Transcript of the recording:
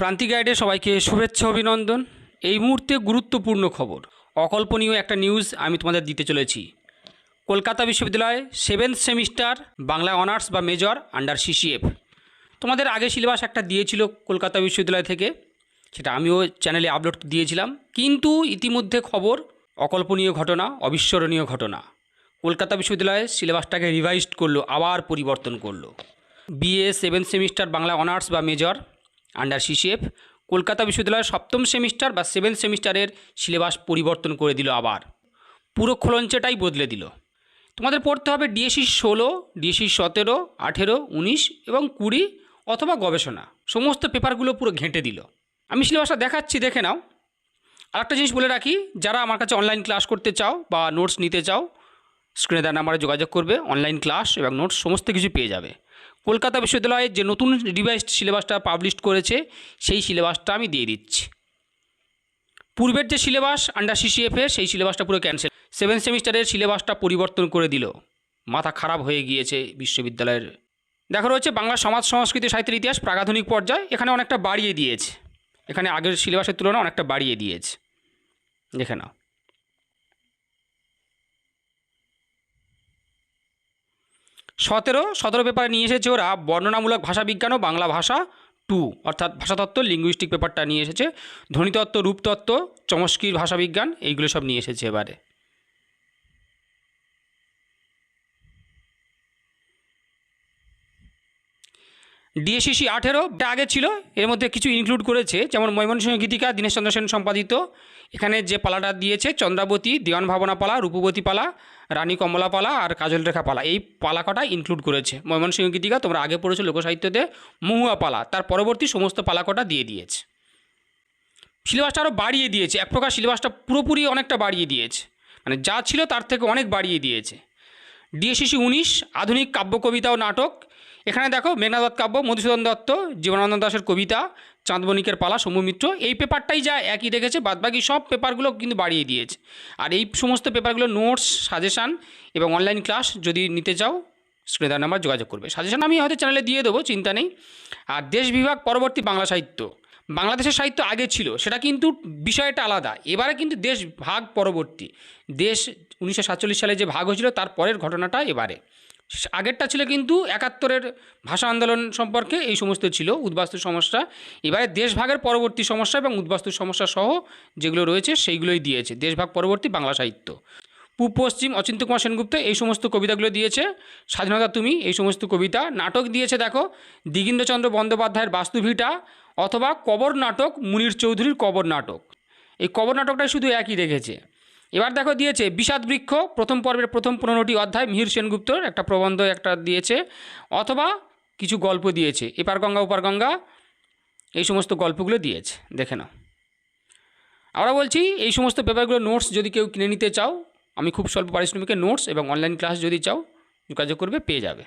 প্রান্তিক গাইডে সবাইকে শুভেচ্ছা অভিনন্দন। এই মুহূর্তে গুরুত্বপূর্ণ খবর, অকল্পনীয় একটা নিউজ আমি তোমাদের দিতে চলেছি। কলকাতা বিশ্ববিদ্যালয় 7th সেমিস্টার বাংলা অনার্স বা মেজর আন্ডার সিসিএফ, তোমাদের আগে সিলেবাস একটা দিয়েছিল কলকাতা বিশ্ববিদ্যালয় থেকে, সেটা আমিও চ্যানেলে আপলোড দিয়েছিলাম। কিন্তু ইতিমধ্যে খবর, অকল্পনীয় ঘটনা, অবিস্মরণীয় ঘটনা। কলকাতা বিশ্ববিদ্যালয় সিলেবাসটাকে রিভাইজড করলো, আবার পরিবর্তন করলো। BA 7th semester Bangla honours বা মেজর আন্ডার সিসিএফ কলকাতা বিশ্ববিদ্যালয়ের 7ম সেমিস্টার বা 7th সেমিস্টারের সিলেবাস পরিবর্তন করে দিল। আবার পুরো খোলঞ্চেটাই বদলে দিল। তোমাদের পড়তে হবে ডিএসসি 16, ডিএসসি 17, 18, 19 এবং 20 অথবা গবেষণা। সমস্ত পেপারগুলো পুরো ঘেঁটে দিল। আমি সিলেবাসটা দেখাচ্ছি, দেখে নাও। আরেকটা জিনিস বলে রাখি, যারা আমার কাছে অনলাইন ক্লাস করতে চাও বা নোটস নিতে চাও, স্ক্রিনে দেওয়া নাম্বারে যোগাযোগ করবে। অনলাইন ক্লাস এবং নোটস সমস্ত কিছু পেয়ে যাবে। কলকাতা বিশ্ববিদ্যালয়ে যে নতুন রিভাইজড সিলেবাসটা পাবলিশ করেছে, সেই সিলেবাসটা আমি দিয়ে দিচ্ছি। পূর্বের যে সিলেবাস আন্ডার সিসিএফের, সেই সিলেবাসটা পুরো ক্যান্সেল। 7th সেমিস্টারের সিলেবাসটা পরিবর্তন করে দিল। মাথা খারাপ হয়ে গিয়েছে বিশ্ববিদ্যালয়ের। দেখা রয়েছে বাংলা সমাজ সংস্কৃতি সাহিত্যের ইতিহাস প্রাগাধুনিক পর্যায়, এখানে অনেকটা বাড়িয়ে দিয়েছে। এখানে আগের সিলেবাসের তুলনায় অনেকটা বাড়িয়ে দিয়েছে, দেখে নাও। 17 পেপারে নিয়ে এসেছে ওরা বর্ণনামূলক ভাষাবিজ্ঞান ও বাংলা ভাষা 2, অর্থাৎ ভাষাতত্ত্ব লিঙ্গুইস্টিক পেপারটা নিয়ে এসেছে। ধ্বনিতত্ত্ব, রূপতত্ত্ব, চমস্কির ভাষাবিজ্ঞান, এইগুলো সব নিয়ে এসেছে এবারে। ডিএসসি 18 আগে ছিল, এর মধ্যে কিছু ইনক্লুড করেছে, যেমন ময়মনসিংহ গীতিকা দীনেশচন্দ্র সেন সম্পাদিত। এখানে যে পালাটা দিয়েছে চন্দ্রাবতী, দেওয়ান ভাবনা পালা, রূপবতী পালা, রানী কমলা পালা আর কাজল রেখা পালা, এই পালা কটা ইনক্লুড করেছে। ময়মনসিংহ গীতিকা তোমরা আগে পড়েছো লোকসাহিত্যতে, মহুয়া পালা, তার পরবর্তী সমস্ত পালা কটা দিয়ে দিয়েছে। সিলেবাসটা আরও বাড়িয়ে দিয়েছে, এক প্রকার সিলেবাসটা পুরোপুরি অনেকটা বাড়িয়ে দিয়েছে, মানে যা ছিল তার থেকে অনেক বাড়িয়ে দিয়েছে। ডিএসসি 19 আধুনিক কাব্য কবিতা ও নাটক, এখানে দেখো মেঘনাদ কাব্য, মধুসূদন দত্ত, জীবনানন্দ দাশের কবিতা, চাঁদবণিকের পালা, সৌম্যমিত্র, এই পেপারটাই যা একই রেখেছে, বাদবাকি সব পেপারগুলো কিন্তু বাড়িয়ে দিয়েছে। আর এই সমস্ত পেপারগুলো নোটস, সাজেশান এবং অনলাইন ক্লাস যদি নিতে চাও, স্ক্রিনে দেওয়া নাম্বার যোগাযোগ করবে। সাজেশান আমি হয়তো চ্যানেলে দিয়ে দেবো, চিন্তা নেই। আর দেশ বিভাগ পরবর্তী বাংলা সাহিত্য, বাংলাদেশের সাহিত্য আগে ছিল, সেটা কিন্তু বিষয়টা আলাদা। এবারে কিন্তু দেশ ভাগ পরবর্তী, দেশ 1947 সালে যে ভাগ হয়েছিল তার পরের ঘটনাটা এবারে। আগেরটা ছিল কিন্তু 71-এর ভাষা আন্দোলন সম্পর্কে এই সমস্ত ছিল উদ্বাস্তু সমস্যা। এবারে দেশভাগের পরবর্তী সমস্যা এবং উদ্বাস্তু সমস্যা সহ যেগুলো রয়েছে সেইগুলোই দিয়েছে। দেশভাগ পরবর্তী বাংলা সাহিত্য, পূব পশ্চিম অচিন্ত্য কুমার সেনগুপ্ত, এই সমস্ত কবিতাগুলো দিয়েছে। স্বাধীনতা তুমি, এই সমস্ত কবিতা। নাটক দিয়েছে দেখো দিগীন্দ্রচন্দ্র বন্দ্যোপাধ্যায়ের বাস্তুভিটা অথবা কবর নাটক, মুনির চৌধুরীর কবর নাটক। এই কবর নাটকটাই শুধু একই রেখেছে। এবার দেখো দিয়েছে বিষাদ বৃক্ষ, প্রথম পর্বের প্রথম 15টি অধ্যায়, মিহির সেনগুপ্তর একটা প্রবন্ধ একটা দিয়েছে, অথবা কিছু গল্প দিয়েছে, এপার গঙ্গা ওপার গঙ্গা, এই সমস্ত গল্পগুলো দিয়েছে, দেখে নাও। আমরা বলছি এই সমস্ত পেপারগুলো নোটস যদি কেউ কিনে নিতে চাও, আমি খুব স্বল্প পারিশ্রমিকে নোটস এবং অনলাইন ক্লাস যদি চাও যোগাযোগ করবে, পেয়ে যাবে।